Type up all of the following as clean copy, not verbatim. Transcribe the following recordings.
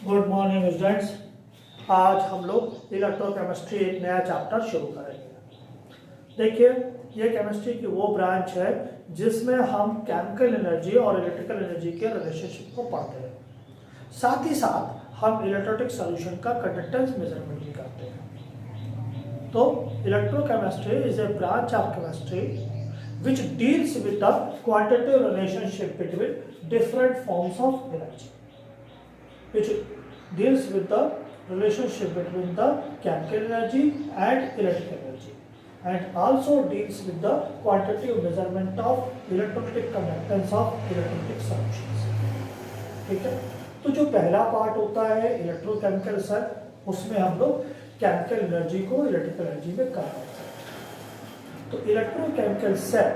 Good morning students. आज हम लोग इलेक्ट्रोकेमिस्ट्री एक नया चैप्टर शुरू करेंगे। देखिए, ये केमिस्ट्री की वो ब्रांच है जिसमें हम केमिकल एनर्जी और इलेक्ट्रिकल एनर्जी के रिलेशनशिप को पढ़ते हैं। साथ ही साथ हम इलेक्ट्रोलिटिक सॉल्यूशन का कंडक्टेंस मेजरमेंट भी करते हैं। तो electrochemistry is a branch of chemistry which deals with the quantitative relationship between different forms of energy, which deals with the relationship between the chemical energy and electrical energy, and also deals with the quantitative measurement of electrolytic conductance of electrolytic solutions. ठीक है, तो जो पहला part होता है electrochemical cell, उसमें हम लोग केमिकल एनर्जी को इलेक्ट्रिकल एनर्जी में कन्वर्ट करते हैं। तो इलेक्ट्रोकेमिकल सेल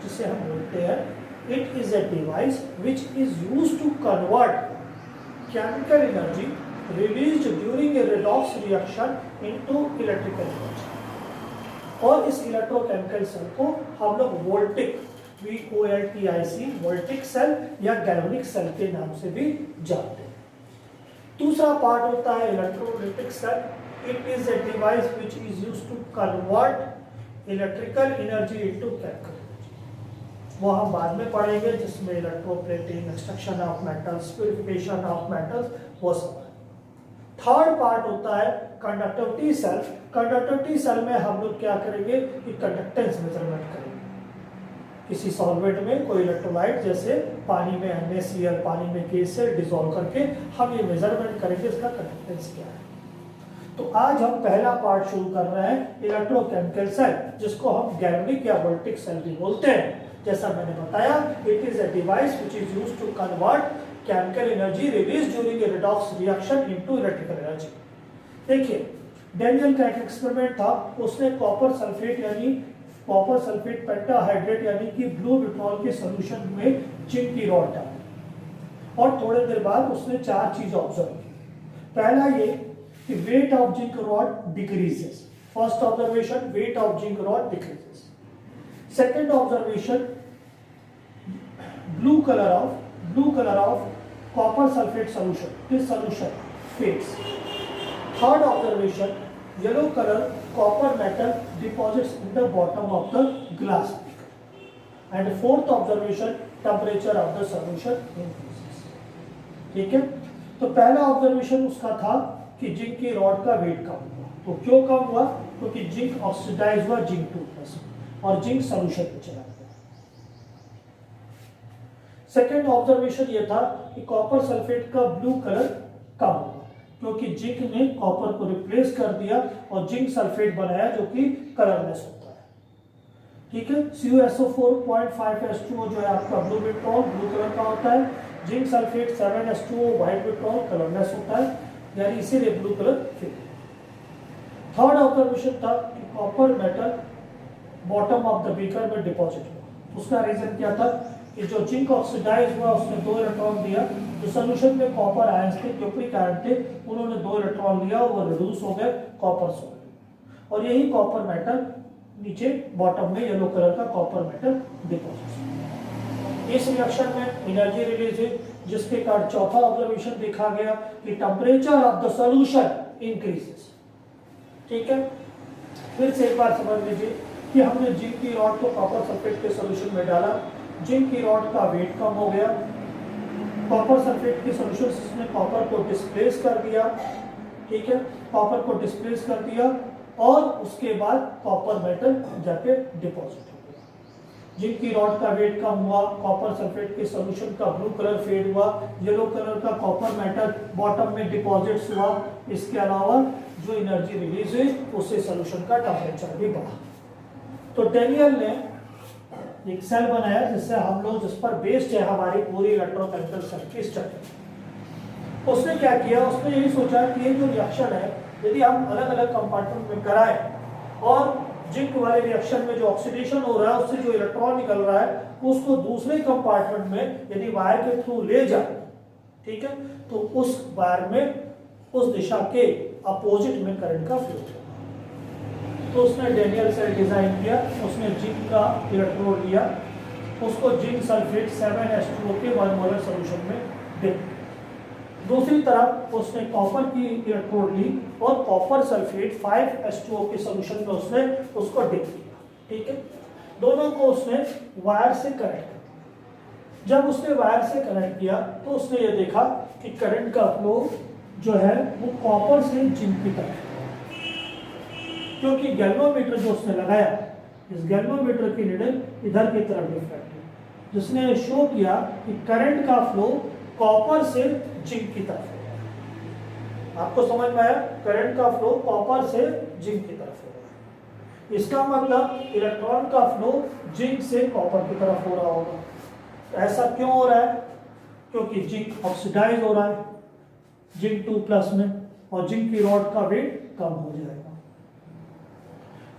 जिसे हम बोलते हैं, it is a device which is used to convert chemical energy released during a redox reaction into electrical energy. और इस इलेक्ट्रोकेमिकल सेल को हम लोग वोल्टिक VOLTIC वोल्टिक सेल या गैल्वेनिक सेल के नाम से भी जानते हैं। दूसरा पार्ट होता है electrolytic cell. It is a device which is used to convert electrical energy into chemical energy. वो हम बाद में पढ़ेंगे, जिसमें electroplating, extraction of metals, purification of metals, वो सब। थर्ड पार्ट होता है कंडक्टिविटी सेल। कंडक्टिविटी सेल में हम लोग क्या करेंगे कि कंडक्टेंस मेजरमेंट करेंगे। किसी सॉल्वेंट में कोई इलेक्ट्रोलाइट, जैसे पानी में NaCl, पानी में KCl डिसॉल्व करके हम ये मेजरमेंट करेंगे इसका कंडक्टेंस क्या है। तो आज हम पहला पार्ट शुरू कर रहे हैं इलेक्ट्रोकेमिकल सेल, जिसको हम गैल्वेनिक या वोल्टिक सेल भी बोलते हैं। जैसा मैंने बताया, it is a device which is used to convert chemical energy release during a redox reaction into electrical energy. देखिए, डेनियल का एक एक्सपेरिमेंट था। उसने कॉपर सल्फेट यानी कॉपर सल्फेट पेंटाहाइड्रेट यानी कि ब्लू विट्रॉल के सॉल्यूशन में जिंक की रॉड डाली, और थोड़ी देर बाद उसने चार चीज ऑब्जर्व की। पहला ये कि weight of zinc rod decreases. First observation, weight of zinc rod decreases. Second observation, blue color of copper sulfate solution, this solution fades. Third observation, yellow color copper metal deposits in the bottom of the glass. And fourth observation, temperature of the solution increases. ठीक है, तो पहला observation उसका था कि zinc की rod का wait कम हुआ। तो क्यों कम हुआ? क्योंकि जिंक ऑक्सीडाइज हुआ जिंक 2+ और जिंक सॉल्यूशन में चला गया। सेकेंड ऑब्जर्वेशन ये था कि कॉपर सल्फेट का ब्लू कलर कम हुआ, क्योंकि जिंक ने कॉपर को रिप्लेस कर दिया और जिंक सल्फेट बनाया जो कि कलरलेस होता है। ठीक है, CuSO4.5H2O जो है आपका ब्लू विट्रॉल, ब्लू कलर का होता है। Zinc sulphate 7H2O white vitriol, colourless होता है, यानी इसीलिए blue colour fit. Third observation था कि copper metal bottom of the beaker में डिपॉजिट हुआ। उसका रीजन क्या था कि जो जिंक ऑक्सीडाइज हुआ उसने 2 इलेक्ट्रॉन दिया। जो सोल्यूशन में कॉपर आयंस थे, क्यूप्रिक आयन थे, उन्होंने 2 इलेक्ट्रॉन लिया, वो रिड्यूस हो गए कॉपर सॉल्वेंट, और यही कॉपर मेटल नीचे बॉटम में येलो कलर का कॉपर मेटल डिपॉजिट। इस रिएक्शन में एनर्जी रिलीज हुई, जिसके कारण चौथा ऑब्जर्वेशन देखा गया कि temperature of the solution increases. ठीक है, फिर से एक बार समझ लीजिए कि हमने जिंक की रॉड को कॉपर सल्फेट के सॉल्यूशन में डाला, जिंक की रॉड का वेट कम हो गया, कॉपर सल्फेट के सॉल्यूशन ने कॉपर को डिस्प्लेस कर दिया। ठीक है, कॉपर को डिस्प्लेस कर दिया और उसके बाद कॉपर मेटल जाके डिपॉजिट हो गया। जिंक की रॉड का वेट कम हुआ, कॉपर सल्फेट के सॉल्यूशन का ब्लू कलर फेड हुआ, येलो कलर का कॉपर मेटल बॉटम में डिपॉजिट्स हुआ। इसके अलावा जो एनर्जी रिलीज हुई उससे सॉल्यूशन का टेम्परेचर भी बढ़ा। तो डेनियल ने एक सेल बनाया जिससे हम लोग, जिस पर बेस्ड है हमारी पूरी इलेक्ट्रोकेमिकल सेल की स्ट्रक्चर। उसने क्या किया, उसने यही सोचा कि ये जो रिएक्शन है, यदि हम अलग अलग कंपार्टमेंट में कराएं और जिंक वाले रिएक्शन में जो ऑक्सीडेशन हो रहा है उससे जो इलेक्ट्रॉन निकल रहा है उसको दूसरे कंपार्टमेंट में यदि वायर के थ्रू ले जाए, ठीक है, तो उस वायर में उस दिशा के अपोजिट में करंट का फ्लो होगा। तो उसने डेनियल सेल डिजाइन किया। उसने जिंक का इलेक्ट्रोड लिया, उसको जिंक सल्फेट 7H2O के 1 मोलर सॉल्यूशन में दे। दूसरी तरफ उसने कॉपर की इलेक्ट्रोड ली और कॉपर सल्फेट 5H2O के सोल्यूशन में उसने उसको डिप किया, ठीक है। दोनों को उसने वायर से कनेक्ट किया। जब उसने वायर से कनेक्ट किया तो उसने ये देखा कि करंट का फ्लो जो है वो कॉपर से जिंक की तरफ, क्योंकि गैल्वेनोमीटर जो उसने लगाया, इस गैल्वेनोमीटर की नीडल इधर की तरफ डिफ्लेक्ट है, जिसने शो किया कि करंट का फ्लो कॉपर से जिंक की तरफ है। आपको समझ में आया? करंट का फ्लो कॉपर से जिंक की तरफ हो रहा है। इसका मतलब इलेक्ट्रॉन का फ्लो जिंक से कॉपर की तरफ हो रहा होगा। तो ऐसा क्यों हो रहा है? क्योंकि जिंक ऑक्सीडाइज हो रहा है जिंक 2+ में, और जिंक की रॉड का वेट कम हो जाएगा।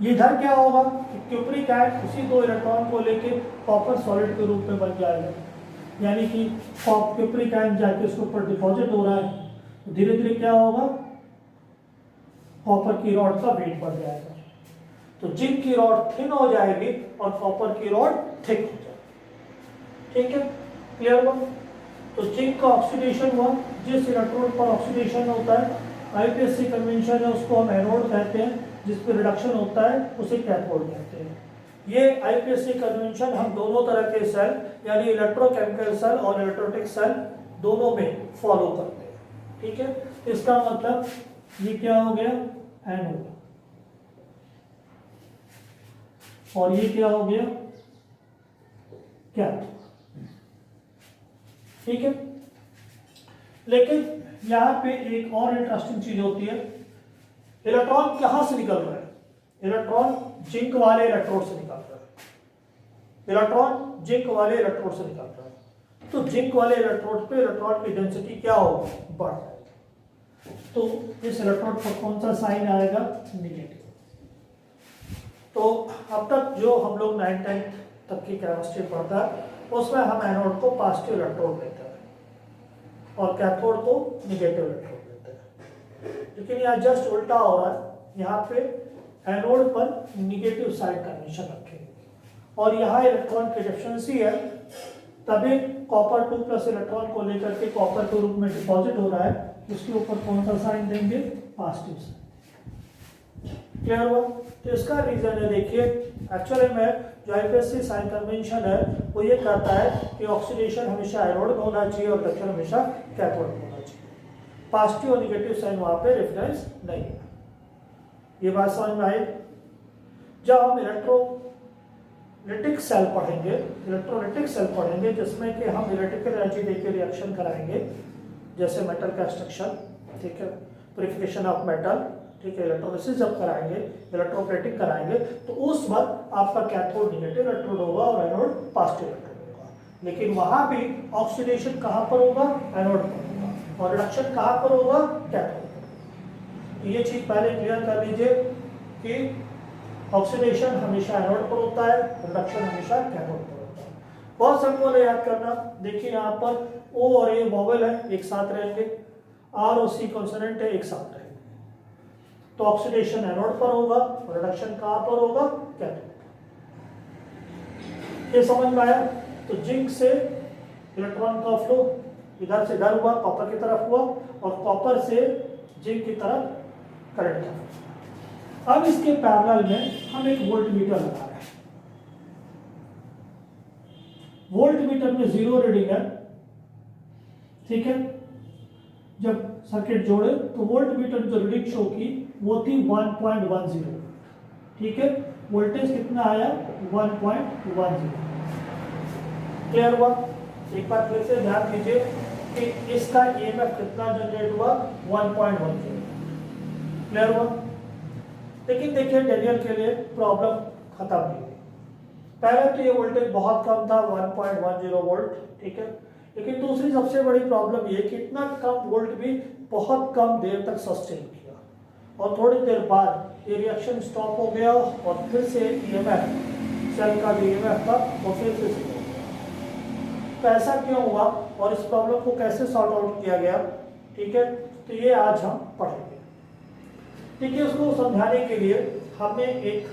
ये इधर क्या होगा कि क्यूप्रिक आयन उसी दो इलेक्ट्रॉन को लेके कॉपर सॉलिड के रूप में बन जाएगा, यानी कि क्यूप्रिक आयन जाके उसके ऊपर डिपॉजिट हो रहा है, तो धीरे धीरे क्या होगा, कॉपर की रॉड का वेट बढ़ जाएगा, तो जिंक की रॉड थिन हो जाएगी और कॉपर की रॉड थिक हो जाएगी। ठीक है, क्लियर हुआ? तो जिंक का ऑक्सीडेशन हुआ, जिस इलेक्ट्रोड पर ऑक्सीडेशन होता है, आईपीएससी कन्वेंशन है, उसको हम एनोड कहते हैं, जिस पर रिडक्शन होता है उसे कैथोड कहते हैं। ये आईपीएससी कन्वेंशन हम दोनों तरह के सेल, यानी इलेक्ट्रोकेमिकल सेल और इलेक्ट्रोलिटिक सेल दोनों में फॉलो करते हैं। ठीक है, इसका मतलब ये क्या हो गया, एनोड, और ये क्या हो गया, कैथोड। ठीक है, लेकिन यहां पे एक और इंटरेस्टिंग चीज होती है, इलेक्ट्रॉन कहां से निकल रहा है? इलेक्ट्रॉन जिंक वाले इलेक्ट्रोड से निकल रहा है। इलेक्ट्रॉन जिंक वाले इलेक्ट्रोड से निकल रहा है, तो जिंक वाले इलेक्ट्रोड पे इलेक्ट्रॉन की डेंसिटी क्या होगी, बढ़ जाएगी। तो इस इलेक्ट्रोड पर कौन सा साइन आएगा, नेगेटिव। तो अब तक जो हम लोग 9th-10th तक की केमिस्ट्री पढ़ता है, उसमें हम एनोड को पॉजिटिव इलेक्ट्रोड देते हैं और कैथोड को नेगेटिव इलेक्ट्रोड देते हैं। लेकिन यहाँ जस्ट उल्टा हो रहा है, यहाँ पे एनोड पर नेगेटिव साइड कन्वेंशन रखेंगे और यहाँ इलेक्ट्रॉन की डेफिशिएंसी है, तभी कॉपर 2+ इलेक्ट्रॉन को लेकर के कॉपर के रूप में डिपॉजिट हो रहा है, उसके ऊपर कौन सा साइन देंगे, पॉजिटिव साइन। क्लियर हुआ? तो इसका रीजन है, देखिए एक्चुअली में जो आईपीएससी साइन कन्वेंशन है वो ये कहता है कि ऑक्सीडेशन हमेशा एनोड में होना चाहिए और रिडक्शन हमेशा कैथोड में होना चाहिए। पॉजिटिव और नेगेटिव साइन वहां पे रेफरेंस नहीं है। ये बात समझ में आई? जब हम इलेक्ट्रोलिटिक सेल पढ़ेंगे जिसमें कि हम इलेक्ट्रिकल एनर्जी देकर रिएक्शन कराएंगे, जैसे मेटल का एक्सट्रैक्शन, ठीक है, प्यूरिफिकेशन ऑफ मेटल, ठीक है, इलेक्ट्रोलिसिस जब कराएंगे, इलेक्ट्रोप्लेटिंग कराएंगे, तो उस वक्त आपका कैथोड नेगेटिव इलेक्ट्रोड होगा और एनोड पॉजिटिव इलेक्ट्रोड होगा। लेकिन वहां भी ऑक्सीडेशन कहां पर होगा, एनोड पर होगा, और रिडक्शन कहां पर होगा, कैथोड पर। ये चीज पहले क्लियर कर लीजिए कि ऑक्सीडेशन हमेशा एनोड पर होता है, रिडक्शन हमेशा कैथोड पर होता है। बहुत सिंपल है याद करना। देखिए यहाँ पर O और A वोवेल है, एक साथ रहेंगे, R और C कॉन्सोनेंट है, एक साथ रहेंगे, तो ऑक्सीडेशन एनोड पर होगा और रिडक्शन कहां पर होगा, कैथोड। ये समझ में आया? तो जिंक से इलेक्ट्रॉन का फ्लो इधर से इधर हुआ, कॉपर की तरफ हुआ, और कॉपर से जिंक की तरफ करंट था। अब इसके पैरेलल में हम एक वोल्टमीटर लगा रहे हैं। वोल्टमीटर में 0 रीडिंग है, ठीक है। जब सर्किट जोड़े तो वोल्टमीटर जो रीडिंग शो की वो थी 1.10, ठीक है। वोल्टेज कितना आया, 1.10। क्लियर हुआ? एक बार फिर से ध्यान दीजिए कि इसका ईएमएफ कितना जनरेट हुआ, 1.10। क्लियर हुआ? लेकिन देखिए डेनियल के लिए प्रॉब्लम खत्म नहीं हुई। पहले तो ये वोल्टेज बहुत कम था, 1.10 वोल्ट, ठीक है। लेकिन दूसरी सबसे बड़ी प्रॉब्लम ये कि इतना कम वोल्ट भी बहुत कम देर तक सस्टेन किया, और थोड़ी देर बाद ये रिएक्शन स्टॉप हो गया और फिर से ईएमएफ, सेल का जो ईएमएफ था वो फिर से शुरू हो गया। तो ऐसा क्यों हुआ और इस प्रॉब्लम को कैसे सॉल्व आउट किया गया, ठीक है, तो ये आज हम पढ़ेंगे। ठीक है, उसको समझाने के लिए हमने एक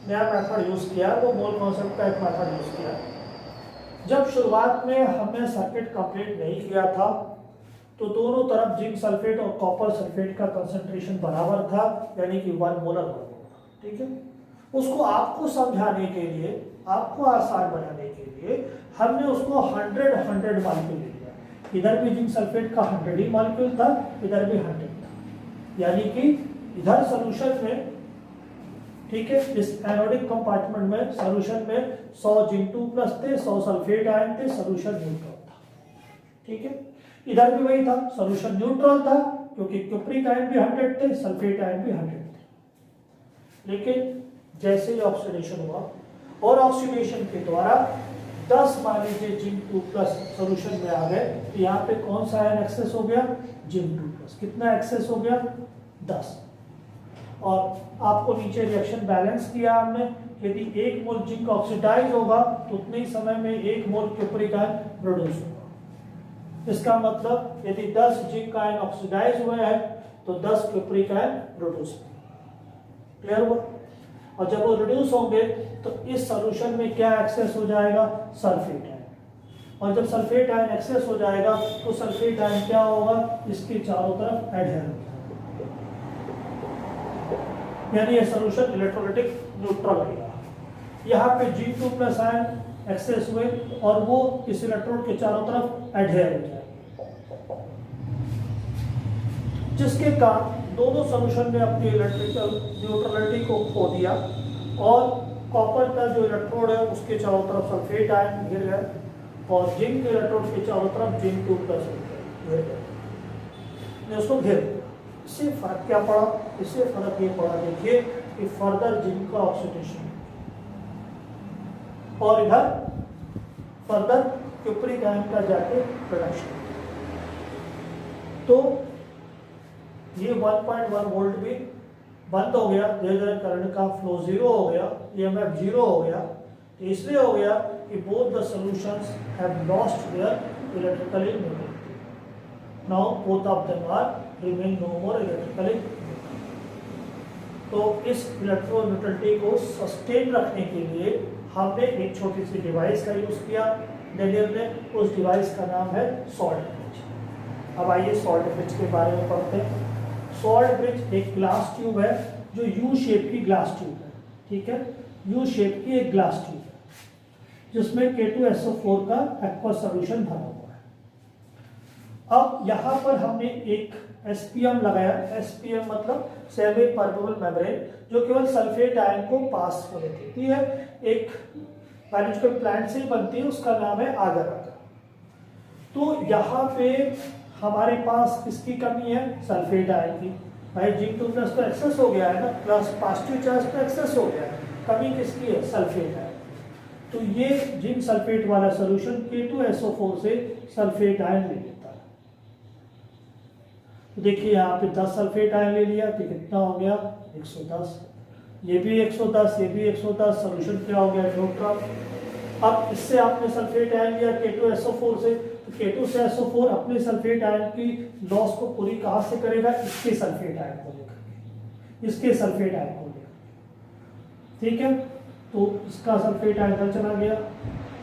नया मेथड यूज किया, वो मोल कॉन्सेप्ट का एक मेथड यूज किया। जब शुरुआत में हमने सर्किट कंप्लीट नहीं किया था तो दोनों तरफ जिंक सल्फेट और कॉपर सल्फेट का कंसंट्रेशन बराबर था, यानी कि 1 मोलर 1 मोलर। ठीक है, उसको आपको समझाने के लिए, आपको आसान बनाने के लिए हमने उसको 100 मॉलिक्यूल ले लिया। इधर भी जिंक सल्फेट का 100 ही मॉलिक्यूल था, इधर भी 100 था, यानी कि इधर सॉल्यूशन में, ठीक है, इस एनोडिक कंपार्टमेंट में सॉल्यूशन में 100 जिंक 2 प्लस थे, 100 सल्फेट आयन थे, सॉल्यूशन न्यूट्रल था। ठीक है, इधर भी वही था, सॉल्यूशन न्यूट्रल था क्योंकि क्यूप्रिक आयन भी 100 थे, सल्फेट आयन भी 100 थे। लेकिन जैसे ही ऑक्सीडेशन हुआ और ऑक्सीडेशन के द्वारा 10 मान लीजिए जिंक 2 प्लस सॉल्यूशन में आ गए, तो यहाँ पे कौन सा आयन एक्सेस हो गया, जिंक 2 प्लस। कितना एक्सेस हो गया, 10। और आपको नीचे रिएक्शन बैलेंस किया हमने, यदि 1 मोल जिंक ऑक्सीडाइज होगा तो उतने ही समय में 1 मोल क्यूप्रिक आयन प्रोड्यूस होगा। इसका मतलब यदि 10 जिंक आयन ऑक्सीडाइज हुए हैं तो 10 क्यूप्रिक आयन प्रोड्यूस होंगे। क्लियर हुआ? और जब वो रिड्यूस होंगे तो इस सॉल्यूशन में क्या एक्सेस हो जाएगा, सल्फेट आयन। और जब सल्फेट आयन एक्सेस हो जाएगा तो सल्फेट आयन क्या होगा, इसके चारों तरफ एडहेर हो जाएगा, यानी ये सॉल्यूशन इलेक्ट्रोलाइटिक न्यूट्रल रहेगा। यहाँ पे G2 प्लस आयन एक्सेस हुए और वो इस इलेक्ट्रोड के चारों तरफ एडहेर हो जाएगा, जिसके कारण दोनों सॉल्यूशन ने अपनी इलेक्ट्रिकल न्यूट्रलिटी को खो दिया और कॉपर का जो इलेक्ट्रोड है उसके चारों तरफ सल्फेट आयन घिर गए और जिंक के इलेक्ट्रोड के चारों तरफ जिंक 2 प्लस घिर गए, उसको घिर दिया। इससे फर्क क्या पड़ा, इससे फर्क ये पड़ा, देखिए कि फर्दर जिंक का ऑक्सीडेशन और इधर फर्दर क्यूप्रिक आयन का जाके प्रोडक्शन। तो ये 1.1 वोल्ट भी बंद हो गया, धीरे धीरे करंट का फ्लो 0 हो गया, EMF 0 हो गया। तो इसलिए हो गया कि both the solutions have lost their electrically neutrality. Now both of them are remain no more electrically. तो इस इलेक्ट्रो न्यूट्रलिटी को सस्टेन रखने के लिए हमने एक छोटी सी डिवाइस का यूज किया डेनियल ने। उस डिवाइस का नाम है सॉल्ट ब्रिज। अब आइए सॉल्ट ब्रिज के बारे में पढ़ते हैं। सॉल्ट ब्रिज एक ग्लास ट्यूब है जो यू शेप की ग्लास ट्यूब है। ठीक है, यू शेप की एक ग्लास ट्यूब है जिसमें K2SO4 का एक्वा सॉल्यूशन भरा हुआ है। अब यहाँ पर हमने एक SPM लगाया। SPM मतलब सेमी परमेबल मेम्ब्रेन, जो केवल सल्फेट आयन को पास होने देती है। एक बायोलॉजिकल प्लांट से बनती है, उसका नाम है आगर आगर। तो यहाँ पे हमारे पास किसकी कमी है, सल्फेट आयन की। भाई जिंक 2 प्लस तो एक्सेस हो गया है ना, प्लस पॉजिटिव चार्ज तो एक्सेस हो गया है, कमी किसकी है, सल्फेट आयन। तो ये जिंक सल्फेट वाला सॉल्यूशन K2SO4 से सल्फेट आयन ले लेता है। तो देखिए यहाँ पे 10 सल्फेट आयन ले लिया तो कितना हो गया, 110। ये भी 110, ये भी 110, सॉल्यूशन क्या हो गया, न्यूट्रल। अब इससे आपने सल्फेट आयन लिया K2SO4 से, तो K2SO4 अपने सल्फेट आयन की लॉस को पूरी कहाँ से करेगा, इसके सल्फेट आयन को लेकर, इसके सल्फेट आयन को लेकर। ठीक है, तो इसका सल्फेट आयन इधर चला गया,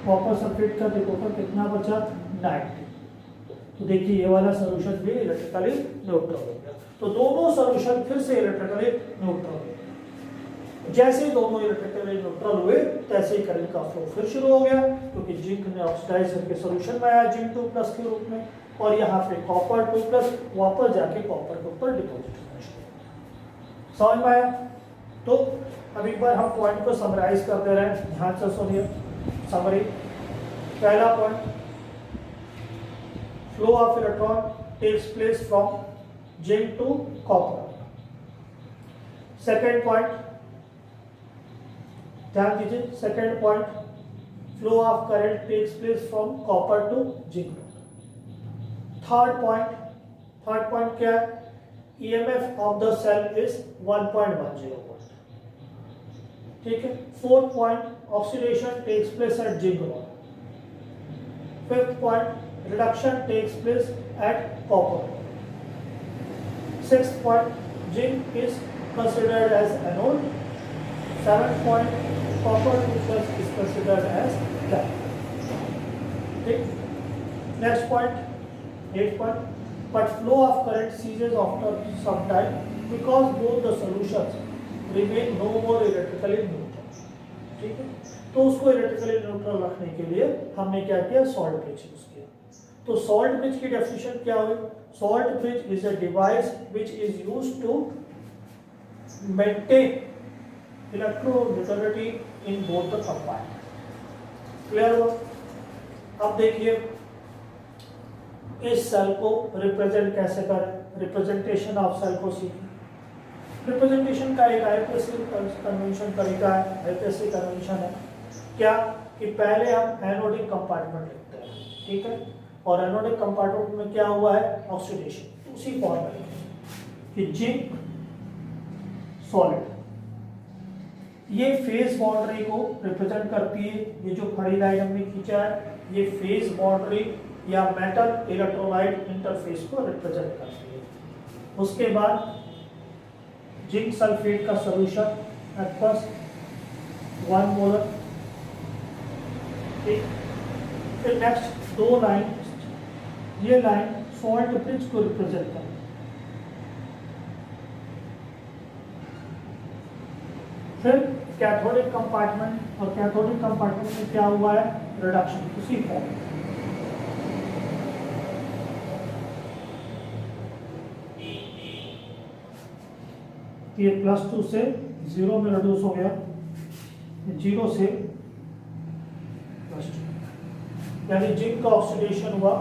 कॉपर सल्फेट का देखो तो कितना बचा, 90। तो देखिए ये वाला सॉल्यूशन भी इलेक्ट्रिकली न्यूट्रल हो गया। तो दोनों सॉल्यूशन फिर से इलेक्ट्रिकली न्यूट्रल हो गए। जैसे ही दोनों इलेक्ट्रिकली न्यूट्रल हुए तैसे ही करंट का फ्लो फिर शुरू हो गया, क्योंकि जिंक ने ऑक्सीडाइज करके सॉल्यूशन में आया जिंक 2 प्लस के रूप में, और यहाँ पे कॉपर 2 प्लस वापस जाके कॉपर के ऊपर डिपॉजिट होना शुरू। समझ में आया? तो अब एक बार हम पॉइंट को समराइज कर दे रहे हैं, ध्यान से सुनिए। समरी, पहला point, flow of electron takes place from zinc to copper. Second point, ध्यान दीजिए, second point, flow of current takes place from copper to zinc. Third point क्या है, EMF of the cell is 1.10 volt. ठीक है। Fourth point, oxidation takes place at zinc one. Fifth point, reduction takes place at copper. Sixth point, zinc is considered as anode. Seventh point, copper plus is considered as cathode. Okay. Next point, 8th point, but flow of current ceases after some time because both the solutions remain no more electrically neutral। ठीक है, तो उसको electrically neutral रखने के लिए हमने क्या किया, सॉल्ट ब्रिज यूज किया। तो सॉल्ट ब्रिज की डेफिनेशन क्या हुई, salt bridge is a device which is used to maintain electroneutrality in both the compartment. Clear हुआ? अब देखिए इस सेल को रिप्रेजेंट कैसे करें, रिप्रेजेंटेशन ऑफ सेल को सीखें। रिप्रेजेंटेशन का एक आईपीएससी कन्वेंशन तरीका है, आईपीएससी कन्वेंशन है क्या कि पहले हम एनोडिक कंपार्टमेंट लिखते हैं, ठीक है, और एनोडिक कंपार्टमेंट में क्या हुआ है, ऑक्सीडेशन, उसी फॉर्म में लिखें कि जिंक सॉलिड, ये फेज बाउंड्री को रिप्रेजेंट करती है। ये जो खड़ी लाइन हमने खींचा है ये फेज बाउंड्री या मेटल इलेक्ट्रोलाइट इंटरफेस को रिप्रेजेंट करती है। उसके बाद जिंक सल्फेट का सॉल्यूशन एक्वस 1 मोलर, ठीक। फिर नेक्स्ट दो लाइन, ये लाइन सॉल्ट ब्रिज को रिप्रेजेंट करती है। फिर कैथोडिक कंपार्टमेंट, और कैथोडिक कंपार्टमेंट में क्या हुआ है, रिडक्शन, उसी फॉर्म। ये +2 से 0 में रिड्यूस हो गया, 0 से +2, यानी जिंक का ऑक्सीडेशन हुआ,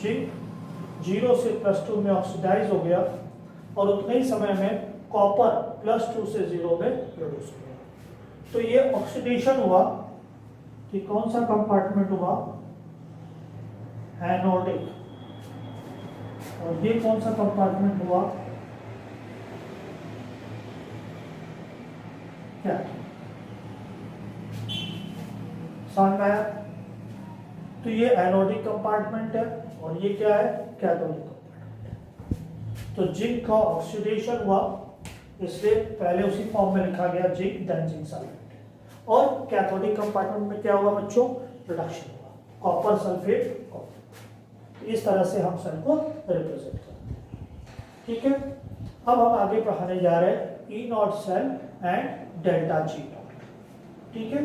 जिंक 0 से +2 में ऑक्सीडाइज हो गया और उतने ही समय में कॉपर +2 से 0 में रिड्यूस हो गया। तो ये ऑक्सीडेशन हुआ कि कौन सा कंपार्टमेंट हुआ, एनोडिक, और ये कौन सा कंपार्टमेंट हुआ, क्या समझ में आया? तो ये एनोडिक कंपार्टमेंट है और ये क्या है, कैथोडिक कंपार्टमेंट। तो जिंक का ऑक्सीडेशन हुआ इसलिए पहले उसी फॉर्म में लिखा गया जिंक देन जिंक सल्फेट। और कैथोडिक कंपार्टमेंट में क्या हुआ बच्चों, रिडक्शन हुआ, कॉपर सल्फेट कॉपर। इस तरह से हम सेल को रिप्रेजेंट करते हैं, ठीक है। अब हम आगे पढ़ाने जा रहे हैं E not cell and delta G not, ठीक है।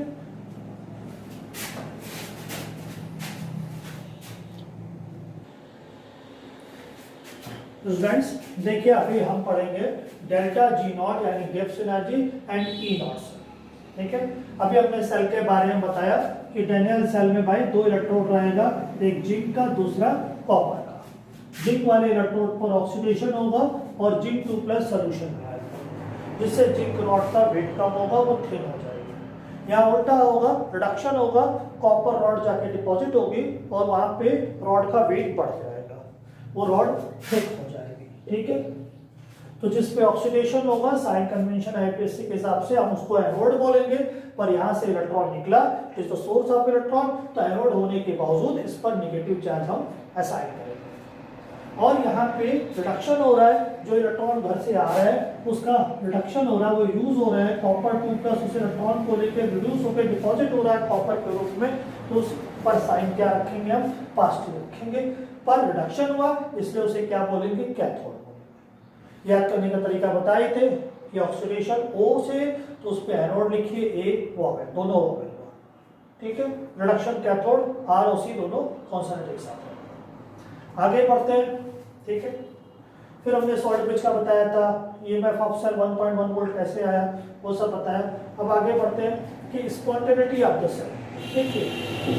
स्टूडेंट्स देखिए अभी हम पढ़ेंगे डेल्टा जी नॉट यानी Gibbs energy and E not cell, ठीक है। अभी हमने सेल के बारे में बताया कि डेनियल सेल में भाई 2 इलेक्ट्रोड रहेगा, एक जिंक का दूसरा कॉपर का। जिंक वाले इलेक्ट्रोड पर ऑक्सीडेशन होगा और जिंक 2+ सोल्यूशन में आएगा, जिससे जिंक रॉड का वेट कम होगा, वो थिन हो जाएगी। यहाँ उल्टा होगा, रिडक्शन होगा, कॉपर रॉड जाके डिपॉजिट होगी और वहां पे रॉड का वेट बढ़ जाएगा, वो रॉड थिक हो जाएगी, ठीक है। तो जिस पे ऑक्सीडेशन होगा साइन कन्वेंशन आईपीएससी के हिसाब से हम उसको एनोड बोलेंगे, पर यहाँ से इलेक्ट्रॉन निकला is the source of electron, तो एनोड होने के बावजूद इस पर नेगेटिव चार्ज हम असाइन करेंगे। और यहाँ पे रिडक्शन हो रहा है, जो इलेक्ट्रॉन घर से आ रहा है उसका रिडक्शन हो रहा है, वो यूज हो रहा है, कॉपर 2+ उस इलेक्ट्रॉन को लेकर रिड्यूस होकर डिपॉजिट हो रहा है कॉपर के रूप में, तो उस पर साइन क्या रखेंगे हम, पॉजिटिव रखेंगे। पर रिडक्शन हुआ इसलिए उसे क्या बोलेंगे, कैथोड। याद करने का तरीका बताए थे कि ऑक्सीडेशन O से, तो उस पे एनोड लिखिए, A वो है, दोनों हो गए, ठीक है। रिडक्शन कैथोड, R और C दोनों कॉन्सोनेंट एक साथ है। आगे बढ़ते हैं, ठीक है। फिर हमने सॉल्ट ब्रिज का बताया था, ईएमएफ ऑफ सेल 1.1 वोल्ट कैसे आया वो सब बताया। अब आगे बढ़ते हैं कि स्पॉन्टेनिटी ऑफ द सेल, ठीक है।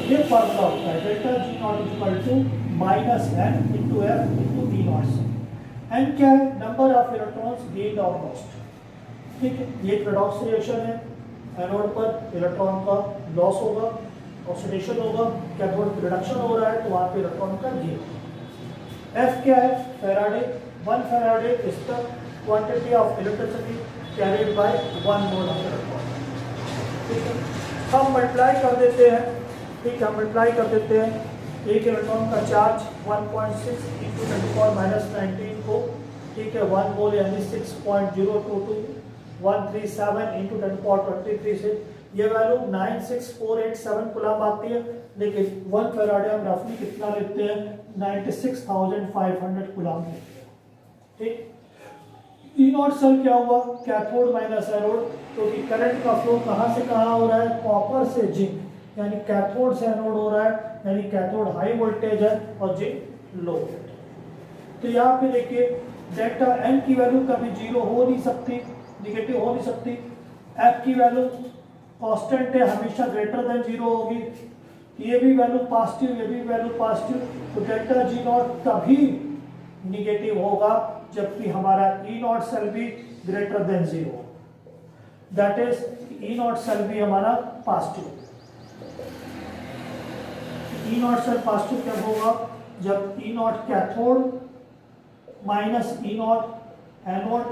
ये फॉर्मूला होता है delta G not equal to -n into F into E not cell. N क्या है, नंबर ऑफ इलेक्ट्रॉन्स गेन्ड और लॉस्ट, ठीक है। ये एक रेडॉक्स रिएक्शन है, एनोड पर इलेक्ट्रॉन का लॉस होगा, ऑक्सीडेशन होगा, कैथोड रिडक्शन हो रहा है तो वहां पे इलेक्ट्रॉन का गेन। एफ क्या है, Faraday, 1 Faraday is the quantity of electricity carried by 1 mole of electron, ठीक है। हम मल्टीप्लाई कर देते हैं, ठीक है, हम मल्टीप्लाई कर देते हैं एक इलेक्ट्रॉन का चार्ज 1.6 × 10⁻19 को, ठीक है, 1 मोल यानी 6.022 137 × 10⁻23 से ये वैल्यू 96487 कूलम आती है, लेकिन 1 फैराडे हम रफली कितना लेते हैं 96,500 कूलम लेते हैं। ठीक, ई नॉट सेल क्या हुआ, कैथोड माइनस एनोड, क्योंकि करंट का फ्लो कहां से कहां हो रहा है, कॉपर से जिंक, यानी कैथोड से एनोड हो रहा है, यानी कैथोड हाई वोल्टेज है और जिंक लो वोल्टेज। तो यहाँ पे देखिए डेल्टा एन की वैल्यू कभी जीरो हो नहीं सकती, निगेटिव हो नहीं सकती, एफ की वैल्यू कांस्टेंट है, हमेशा ग्रेटर देन जीरो होगी, ये भी वैल्यू पॉजिटिव, ये भी वैल्यू पॉजिटिव, तो डेल्टा जी नॉट तभी निगेटिव होगा जबकि हमारा ई नॉट सेल भी greater than zero, that is E not cell भी हमारा positive. E not cell positive कब होगा, जब E not cathode minus E not anode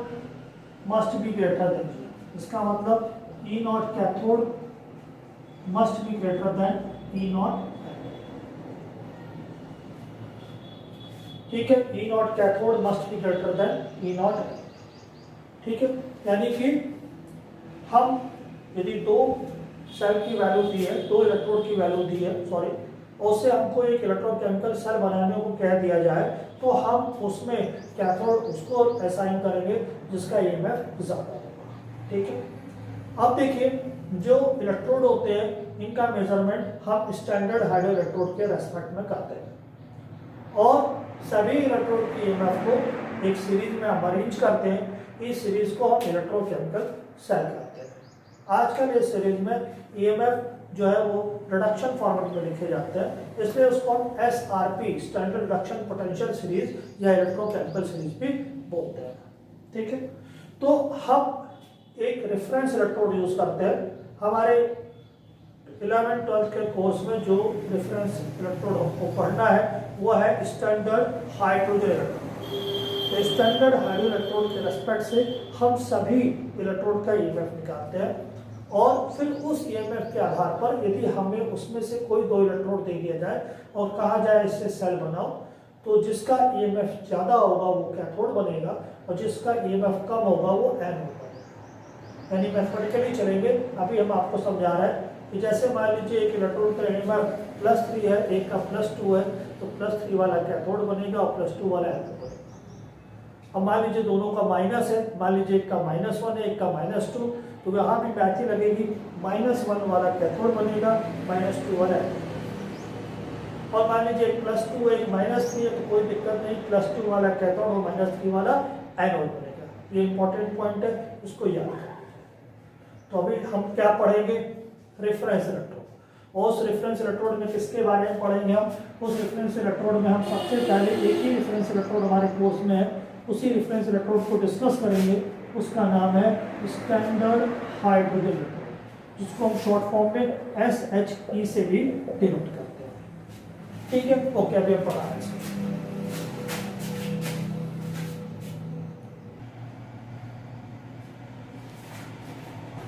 must be greater than zero. इसका मतलब E not cathode must be greater than E not, ठीक है, E not cathode must be greater than E not, ठीक है। यानी कि हम यदि दो सेल की वैल्यू दी है, दो इलेक्ट्रोड की वैल्यू दी है, सॉरी, उससे हमको एक इलेक्ट्रोकेमिकल सेल बनाने को कह दिया जाए, तो हम उसमें कैथोड उसको असाइन करेंगे जिसका ईएमएफ ज्यादा होगा, ठीक है। अब देखिए जो इलेक्ट्रोड होते हैं इनका मेजरमेंट हम स्टैंडर्ड हाइड्रो इलेक्ट्रोड के रेस्पेक्ट में करते हैं और सभी इलेक्ट्रोड की ईएमएफ को एक सीरीज में हम अरेंज करते हैं, इस सीरीज को हम इलेक्ट्रोकेमिकल सेल कहते हैं। आजकल इस सीरीज में ईएमएफ जो है वो रिडक्शन फॉर्मेट में लिखे जाते हैं, इसलिए उसको हम SRP standard reduction potential series या इलेक्ट्रोकेमिकल सीरीज भी बोलते हैं, ठीक है। तो हम एक रेफरेंस इलेक्ट्रोड यूज करते हैं, हमारे 11th-12th के कोर्स में जो रेफरेंस इलेक्ट्रोड हमको पढ़ना है वो है standard hydrogen electrode. Standard hydro electrode के रेस्पेक्ट से हम सभी इलेक्ट्रोड का ईएमएफ निकालते हैं और फिर उस ईएमएफ के आधार पर यदि हमें उसमें से कोई दो इलेक्ट्रोड दे दिया जाए और कहा जाए इससे सेल बनाओ, तो जिसका ईएमएफ ज्यादा होगा वो कैथोड बनेगा और जिसका ईएमएफ कम होगा वो एनोड बनेगा। यानी मैथमेटिकली चलेंगे, अभी हम आपको समझा रहे हैं कि जैसे मान लीजिए एक इलेक्ट्रोड का ईएमएफ +3 है, एक का +2 है, तो +3 वाला कैथोड बनेगा और +2 वाला एनोड बनेगा। अब मान लीजिए दोनों का माइनस है, मान लीजिए एक का -1 है, एक का -2, तो यहाँ भी मैच ही लगेगी, -1 वाला कैथोड बनेगा, -2 वाला एनोड। और मान लीजिए एक +2 है, एक -3 है, तो कोई दिक्कत नहीं, +2 वाला कैथोड और -3 वाला एनोड बनेगा। ये इंपॉर्टेंट पॉइंट है, इसको याद रखें। तो अभी हम क्या पढ़ेंगे, रेफरेंस इलेक्ट्रोड। और उस रेफरेंस इलेक्ट्रोड में किसके बारे में पढ़ेंगे हम, उस रेफरेंस इलेक्ट्रोड में हम सबसे पहले एक ही रेफरेंस इलेक्ट्रोड हमारे कोर्स में है, उसी रेफरेंस इलेक्ट्रोड को डिस्कस करेंगे, उसका नाम है स्टैंडर्ड हाइड्रोजन इलेक्ट्रोड, जिसको हम शॉर्ट फॉर्म में SHE से भी डिनोट करते हैं, ठीक है। ओके, अभी हम पढ़ा रहे हैं।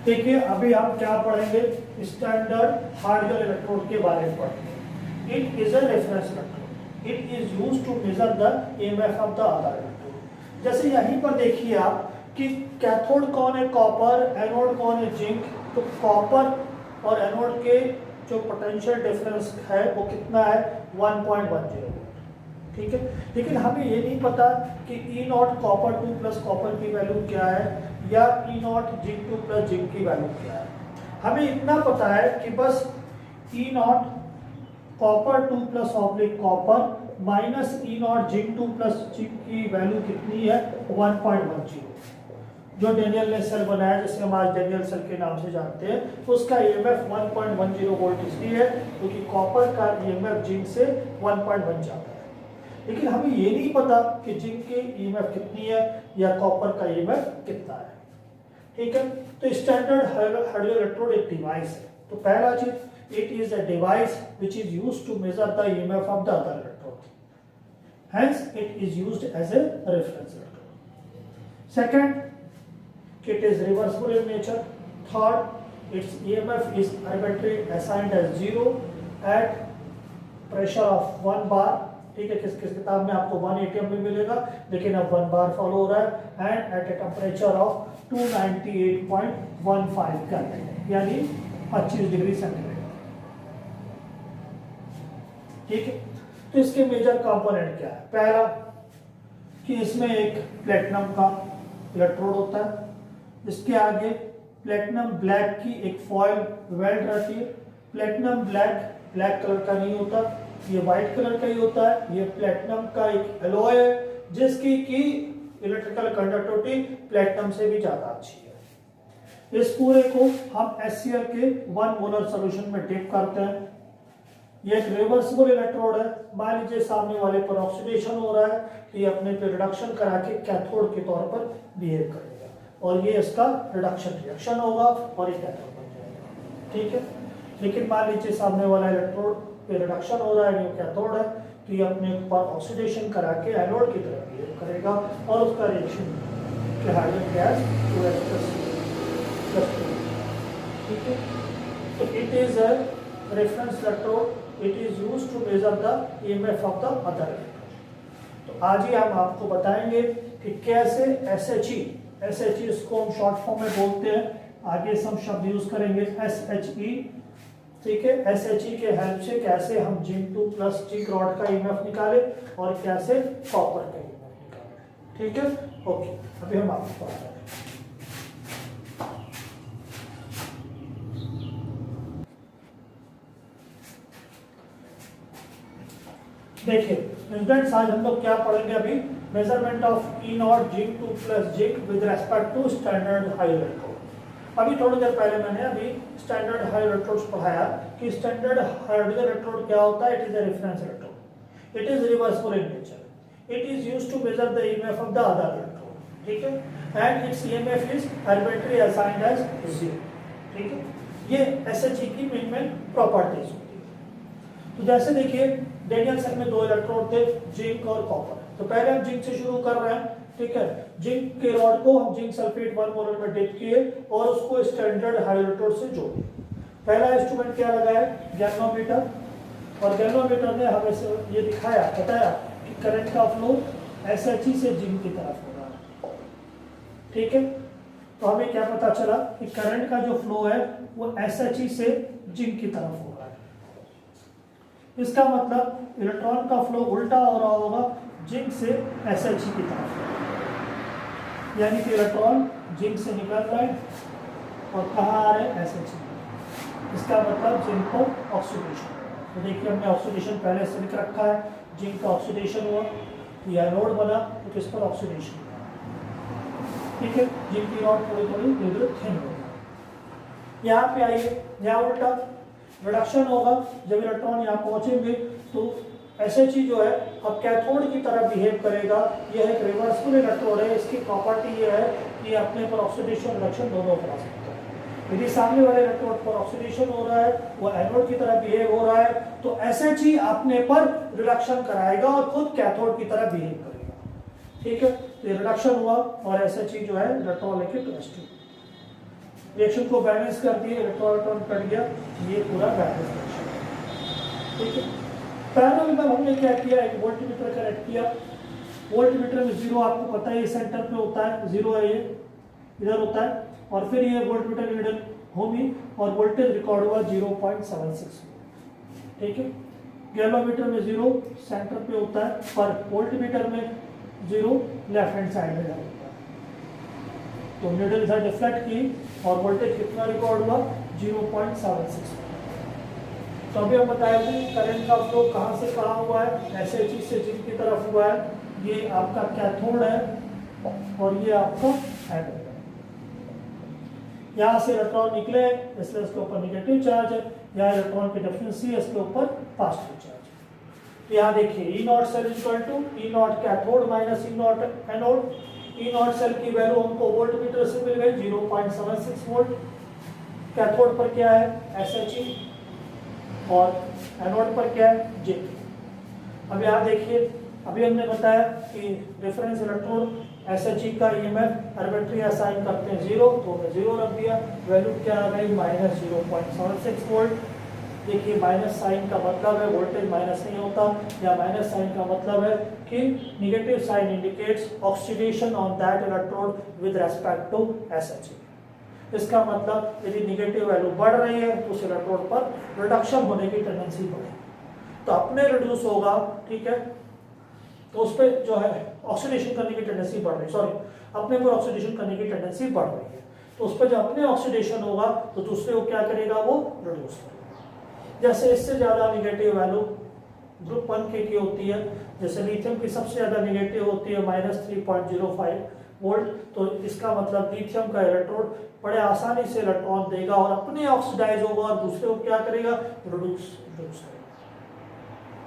देखिए अभी हम क्या पढ़ेंगे, स्टैंडर्ड हाइड्रोजन इलेक्ट्रोड के बारे में पढ़ेंगे। It is a reference electrode, it is used to measure the EMF of the other electrode. जैसे यहीं पर देखिए आप कि कैथोड कौन है, कॉपर, एनोड कौन है, जिंक। तो कॉपर और एनोड के जो पोटेंशियल डिफरेंस है वो कितना है, 1.10, ठीक है। लेकिन हमें ये नहीं पता कि E not copper 2 plus copper की वैल्यू क्या है या E not zinc 2 plus zinc की वैल्यू क्या है। हमें इतना पता है कि बस E not copper 2 plus oblique copper minus E not zinc 2 plus zinc की वैल्यू कितनी है, 1.10। जो डेनियल ने सेल बनाया, जिसे हम आज डेनियल सेल के नाम से जानते हैं, उसका ईएमएफ 1.10 वोल्ट इसलिए है क्योंकि कॉपर का ईएमएफ जिंक से 1.1 जाता है। लेकिन हमें ये नहीं पता कि जिंक की ईएमएफ कितनी है या कॉपर का ईएमएफ कितना है, ठीक है। तो स्टैंडर्ड हाइड्रो इलेक्ट्रोड एक डिवाइस है। तो पहला चीज, it is a device which is used to measure the EMF of the other electrode, hence it is used as a reference electrode. Second, it is reversible in nature. Third, its EMF is arbitrarily assigned as 0 at pressure of 1 bar, ठीक है। किस किस किताब में आपको 1 atm में मिलेगा, लेकिन अब 1 बार फॉलो हो रहा है, and at a temperature of 298.15 kelvin, यानी 25 डिग्री सेंटीग्रेड। ठीक है, तो इसके मेजर कंपोनेंट क्या है? पहला कि इसमें एक प्लेटिनम का इलेक्ट्रोड होता है, इसके आगे प्लेटिनम ब्लैक की एक फॉयल वेल्ड रहती है। प्लेटिनम ब्लैक कलर का नहीं होता, ये व्हाइट कलर का ही होता है। ये प्लेटिनम का एक एलॉय है जिसकी की इलेक्ट्रिकल कंडक्टिविटी प्लेटिनम से भी ज्यादा अच्छी है। इस पूरे को हम HCl के 1 मोलर सोल्यूशन में डिप करते हैं। ये एक रिवर्सिबल इलेक्ट्रोड है। मान लीजिए सामने वाले पर ऑक्सीडेशन हो रहा है तो ये अपने पे रिडक्शन करा के कैथोड के तौर पर बिहेव करेगा और ये इसका रिडक्शन रिएक्शन होगा और ये कैथोड बन जाएगा। ठीक है, लेकिन मान लीजिए सामने वाला इलेक्ट्रोड पे रिडक्शन हो रहा है, ये कैथोड है, तो ये अपने ऊपर ऑक्सीडेशन करा के एनोड की तरह बिहेव करेगा और उसका रिएक्शन हाइड्रोजन गैस प्लस। ठीक है, तो it is a reference electrode, it is used to measure the EMF of the other electrode. तो आज ही हम आपको बताएंगे कि कैसे SHE इसको हम शॉर्ट फॉर्म में बोलते हैं, आगे हम शब्द यूज करेंगे SHE। ठीक है, SHE के हेल्प से कैसे हम जिंक 2 प्लस जिंक रॉड का EMF निकाले और कैसे कॉपर का EMF निकाले। ठीक है, ओके, अभी हम आपको बताते हैं। देखिए स्टूडेंट्स, आज हम लोग क्या पढ़ेंगे? अभी measurement of E not zinc 2 plus zinc with respect to standard high electrode. अभी थोड़ी देर पहले मैंने अभी स्टैंडर्ड हाई इलेक्ट्रोड्स पढ़ाया कि स्टैंडर्ड हाइड्रोजन इलेक्ट्रोड क्या होता है। It is a reference electrode, it is reversible in nature, it is used to measure the EMF of the other electrode. ठीक है, and its EMF is arbitrary assigned as 0। ठीक है, ये SHE की main properties होती है। तो जैसे देखिए डेनियल सेल में 2 इलेक्ट्रोड थे, जिंक और कॉपर। तो पहले हम जिंक से शुरू कर रहे हैं। ठीक है, जिंक के रॉड को हम जिंक सल्फेट 1 मोलर में डिप किए और उसको स्टैंडर्ड हाई इलेक्ट्रोड से जोड़े। पहला इंस्ट्रूमेंट क्या लगा है? गैल्वेनोमीटर। और गैल्वेनोमीटर ने हमें ये बताया कि करंट का फ्लो SHE से जिंक की तरफ हो रहा है। ठीक है, तो हमें क्या पता चला कि करंट का जो फ्लो है वो SHE से जिंक की तरफ हो रहा है। इसका मतलब इलेक्ट्रॉन का फ्लो उल्टा हो रहा होगा, जिंक से SHE की तरफ, यानी कि इलेक्ट्रॉन जिंक से निकल रहा है और कहाँ आ रहे हैं? SHE। इसका मतलब जिंक को ऑक्सीडेशन। तो देखिए हमने ऑक्सीडेशन पहले से लिख रखा है, जिंक का ऑक्सीडेशन हुआ, यह एनोड बना तो किस पर? ऑक्सीडेशन। ठीक है, जिंक की रॉड थोड़ी धीरे थिन हो गई। यहाँ पे आइए, यहाँ उल्टा रिडक्शन होगा। जब इलेक्ट्रॉन यहाँ पहुंचेंगे तो SHE जो है अब कैथोड की तरह बिहेव करेगा। यह एक रिवर्सिबल इलेक्ट्रोड है। इसकी प्रॉपर्टी ये है कि अपने पर ऑक्सीडेशन रिडक्शन दोनों करा सकता है। यदि सामने वाले इलेक्ट्रोड पर ऑक्सीडेशन हो रहा है, वो एनोड की तरह बिहेव हो रहा है, तो SHE अपने पर रिडक्शन कराएगा और खुद कैथोड की तरह बिहेव करेगा। ठीक है, तो ये रिडक्शन हुआ और SHE जो है इलेक्ट्रॉन लेके टू रिएक्शन को बैलेंस कर दिए, इलेक्ट्रॉन कट गया, ये पूरा बैलेंस रिएक्शन। ठीक है, पैरेलल में हमने क्या किया? एक वोल्टमीटर कनेक्ट किया। वोल्टमीटर में 0 आपको पता है ये सेंटर पे होता है, 0 है, ये इधर होता है, और फिर ये वोल्टमीटर रीडर होगी और वोल्टेज रिकॉर्ड हुआ 0.76। ठीक है, गैल्वेनोमीटर में 0 सेंटर पे होता है, पर वोल्टमीटर में 0 लेफ्ट हैंड साइड में होता है। तो नीडल इधर डिफ्लेक्ट की और वोल्टेज कितना रिकॉर्ड हुआ? 0.76। तो अभी हम बताएंगे करंट का फ्लो कहाँ से कहाँ हुआ है? SHE से जिंक की तरफ हुआ है। ये आपका कैथोड है और ये आपका एनोड है। यहाँ से इलेक्ट्रॉन निकले इसलिए इसके ऊपर नेगेटिव चार्ज है, यहाँ इलेक्ट्रॉन की डिफरेंस है, इसके ऊपर पॉजिटिव चार्ज है। तो यहाँ देखिए E not cell equal to E not cathode minus E not anode. E not cell की वैल्यू हमको वोल्टमीटर से मिल गई 0.76 वोल्ट। कैथोड पर क्या है? SHE और एनोड पर क्या है? जिंक। अब यहाँ देखिए, अभी हमने बताया कि रेफरेंस इलेक्ट्रोड SHE का EMF आर्बिट्ररी असाइन करते हैं 0, तो मैं 0 रख दिया। वैल्यू क्या आ गई? -0.76 वोल्ट। देखिए माइनस साइन का मतलब है वोल्टेज माइनस नहीं होता, या माइनस साइन का मतलब है कि negative sign indicates oxidation on that electrode with respect to SHE। इसका मतलब यदि निगेटिव वैल्यू बढ़ रही है तो उस इलेक्ट्रोड पर रिडक्शन होने की टेंडेंसी बढ़ेगी, तो अपने रिड्यूस होगा, ठीक है, तो उस पर जो है ऑक्सीडेशन करने की टेंडेंसी बढ़ रही है, सॉरी अपने पर ऑक्सीडेशन करने की टेंडेंसी बढ़ रही है, तो उस पर जब अपने ऑक्सीडेशन होगा तो दूसरे को क्या करेगा, वो रिड्यूस करेगा। जैसे इससे ज़्यादा निगेटिव वैल्यू ग्रुप 1 की होती है, जैसे लिथियम की सबसे ज़्यादा निगेटिव होती है -3.05 वोल्ट, तो इसका मतलब लिथियम का इलेक्ट्रोड बड़े आसानी से इलेक्ट्रॉन देगा और अपने ऑक्सीडाइज होगा और दूसरे को क्या करेगा, रिड्यूस करेगा।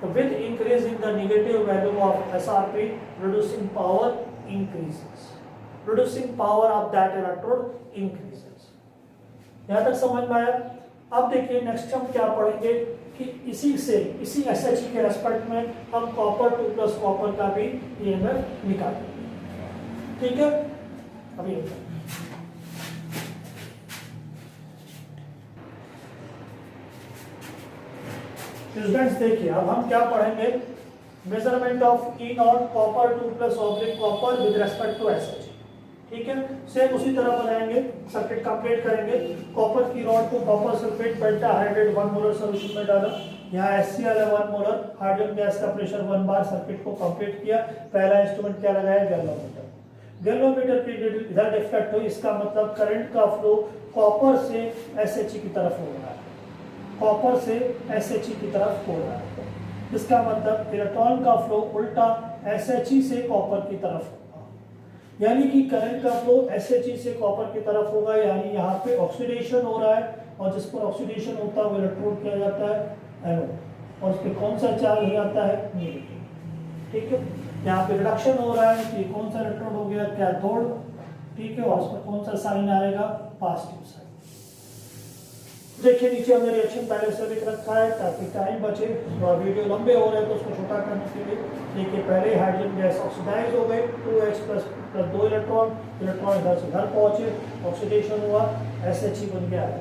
तो with increase in the negative value of SRP, reducing power increases. Reducing power of that electrode increases. यहाँ तक समझ में आया? अब देखिए नेक्स्ट हम क्या पढ़ेंगे कि इसी SHE के रेस्पेक्ट में हम कॉपर 2+ कॉपर का भी EMF निकालेंगे, ठीक है? अभी स्टूडेंट्स देखिए अब हम क्या पढ़ेंगे, measurement of E not copper 2+ oblique copper with respect to SHE, ठीक है? सेम उसी तरह बनाएंगे, सर्किट कंप्लीट करेंगे। कॉपर की रॉड को copper sulphate pentahydrate 1 molar solution में डाला, यहाँ HCl है 1 मोलर, हाइड्रोजन गैस का प्रेशर 1 बार, सर्किट को कंप्लीट किया। पहला इंस्ट्रूमेंट क्या लगाया, गैल्वेनोमीटर। गैल्वेनोमीटर की रिजल्ट इफेक्ट हो, इसका मतलब करंट का फ्लो कॉपर से SHE की तरफ हो रहा है, कॉपर से SHE की तरफ हो रहा है, इसका मतलब इलेक्ट्रॉन का फ्लो उल्टा SHE से कॉपर की तरफ होगा, यानी कि करंट का फ्लो SHE से कॉपर की तरफ होगा, यानी यहाँ पे ऑक्सीडेशन हो रहा है और जिस पर ऑक्सीडेशन होता है वो इलेक्ट्रोड किया जाता है एनोड, और उस पर कौन सा चार्ज हो जाता है, नेगेटिव, ठीक है? यहाँ पे रिडक्शन हो रहा है, ये कौन सा इलेक्ट्रोड हो गया, कैथोड, ठीक है, और उस पर कौन सा साइन आएगा, पॉजिटिव साइन। देखिए नीचे हमने रिएक्शन पहले से लिख रखा है ताकि टाइम बचे, थोड़ा वीडियो लंबे हो रहे हैं तो उसको छोटा करने के लिए। देखिए पहले हाइड्रोजन गैस ऑक्सीडाइज हो गई, 2H प्लस 2 इलेक्ट्रॉन इधर से इधर पहुंचे, ऑक्सीडेशन हुआ, SHE बन के आया।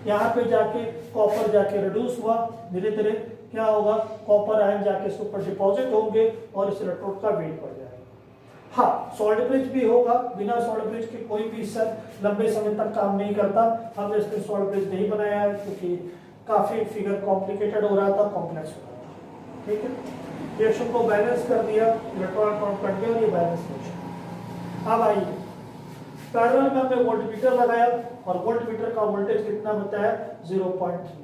यहाँ पे जाके कॉपर जाके रिड्यूस हुआ, धीरे धीरे क्या होगा, कॉपर आयन जाके इसके ऊपर डिपॉजिट होंगे और इस इलेक्ट्रोड का वेट बढ़ जाएगा। हाँ, सॉल्ट ब्रिज भी होगा, बिना सॉल्ट ब्रिज के कोई भी सर लंबे समय तक काम नहीं करता। हमने इसमें सॉल्ट ब्रिज नहीं बनाया है क्योंकि काफी फिगर कॉम्प्लिकेटेड हो रहा था, कॉम्प्लेक्स हो रहा था, ठीक है? रिएक्शन को बैलेंस कर दिया, इलेक्ट्रॉन काउंट कट गया और ये बैलेंस रिएक्शन। अब आइए पैरेलल में हमने वोल्टमीटर लगाया और वोल्टमीटर का वोल्टेज कितना बताया, 0.34।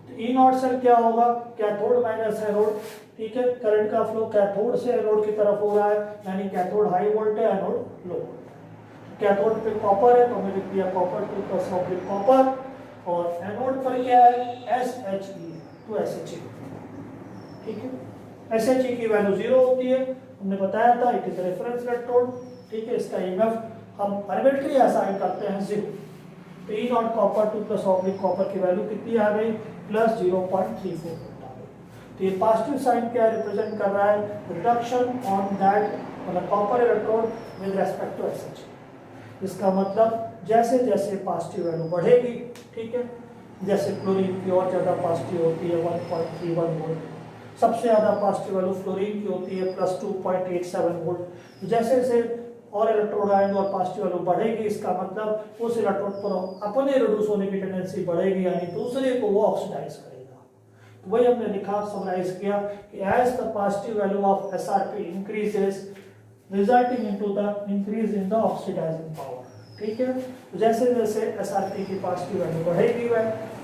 तो E नॉट सेल क्या होगा, कैथोड माइनस एनोड, ठीक है? करंट का फ्लो कैथोड से एनोड की तरफ हो रहा है, यानी कैथोड हाई वोल्ट है, एनोड लो वोल्ट। कैथोड पे कॉपर है तो हमने लिख दिया कॉपर 2+ ऑब्लिक कॉपर, और एनोड पर क्या है, SHE, तो SHE, ठीक है? SHE की वैल्यू 0 होती है, हमने बताया था, इट इज रेफरेंस इलेक्ट्रोड, ठीक है? इसका EMF हम आर्बिट्ररी असाइन करते हैं 0। तो E not copper 2+ oblique copper की वैल्यू कितनी आ गई, +0.34। तो ये पॉजिटिव साइन क्या रिप्रेजेंट कर रहा है, रिडक्शन ऑन दैट मतलब copper electrode with respect to SHE। इसका मतलब जैसे जैसे पॉजिटिव वैल्यू बढ़ेगी, ठीक है, जैसे क्लोरीन की और ज़्यादा पॉजिटिव होती है 1.31 वोल्ट, सबसे ज़्यादा पॉजिटिव वैल्यू फ्लोरीन की होती है +2.87 वोल्ट। जैसे जैसे और इलेक्ट्रोड आएंगे और पॉजिटिव वैल्यू बढ़ेगी, इसका मतलब उस इलेक्ट्रोड पर अपने रिड्यूस होने की टेंडेंसी बढ़ेगी, यानी दूसरे को वो ऑक्सीडाइज करेगा। तो वही हमने लिखा, समराइज किया कि as the positive value of SRP increases resulting into the increase in the oxidizing power, ठीक है? तो जैसे जैसे SRP की पॉजिटिव वैल्यू बढ़ेगी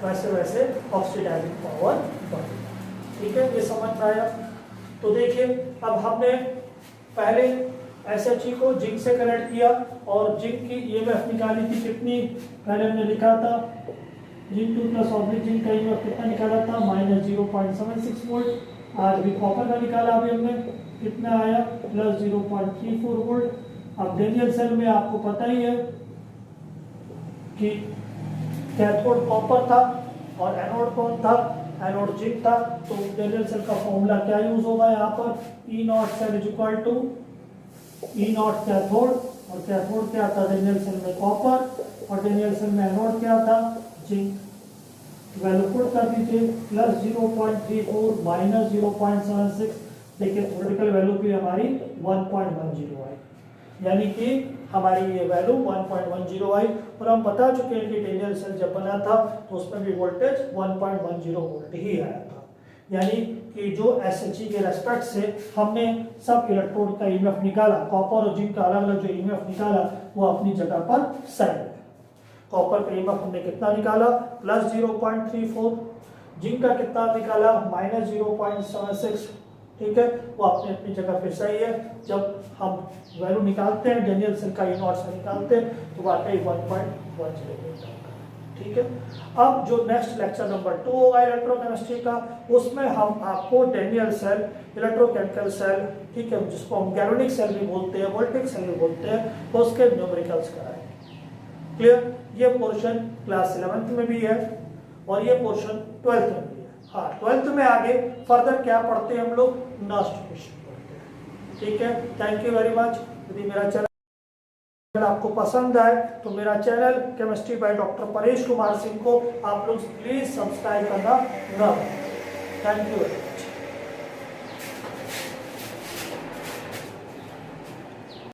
वैसे वैसे ऑक्सीडाइजिंग पावर बढ़ेगी, ठीक है? ये समझ में आया? तो देखिए अब हमने पहले SHE को जिंक से कनेक्ट किया और जिंक की EMF निकाली थी कितनी, पहले हमने लिखा था जिंक 2+ ऑब्लिक जिंक का EMF कितना निकाला था, -0.76 वोल्ट। आज भी कॉपर का निकाला, अभी हमने कितना आया, +0.34 वोल्ट। अब डेनियल सेल में आपको पता ही है कि कैथोड कॉपर था और एनोड कौन था, एनोड जिंक था। तो डेनियल सेल का फॉर्मूला क्या यूज होगा यहाँ पर, E not cell is equal to E not cathode, और कैथोड क्या था डेनियल सेल में, कॉपर, और डेनियल सेल में एनोड क्या था, जिंक। वैल्यू पुट कर दीजिए, +0.34 -0.76। देखिए थ्योरेटिकल वैल्यू भी हमारी 1.10 आई, यानी कि हमारी ये वैल्यू 1.10 आई, और हम बता चुके हैं कि डेनियल सेल जब बना था तो उसमें भी वोल्टेज 1.10 वोल्ट ही आया था। यानी कि जो SHE के रेस्पेक्ट से हमने सब इलेक्ट्रोड का ईएमएफ निकाला, कॉपर और जिंक का अलग अलग जो ईएमएफ निकाला वो अपनी जगह पर सही है। कॉपर का ईएमएफ हमने कितना निकाला, प्लस 0.34, जिंक का कितना निकाला, माइनस 0.76, ठीक है, वो अपनी अपनी जगह पे सही है। जब हम वैल्यू निकालते हैं डेनियल सेल का E0 से निकालते हैं तो वाकई 1.10, ठीक है। अब जो नेक्स्ट लेक्चर नंबर 2 होगा इलेक्ट्रोकेमिस्ट्री का, उसमें हम आपको डेनियल सेल, इलेक्ट्रोकेमिकल सेल, ठीक है, जिसको हम गैलोनिक सेल भी बोलते हैं, वोल्टिक सेल भी बोलते हैं, तो उसके न्यूमेरिकल्स कराएंगे। क्लियर? ये पोर्शन क्लास 11th में भी है और ये पोर्शन 12th में भी है। हाँ, 12th में आगे फर्दर क्या पढ़ते हैं हम लोग, नेक्स्ट क्वेश्चन पढ़ते हैं, ठीक है। Thank you very much. यदि मेरा चैनल आपको पसंद आए तो मेरा channel chemistry by doctor Paresh Kumar Singh को आप लोग प्लीज सब्सक्राइब करना ना। Thank you.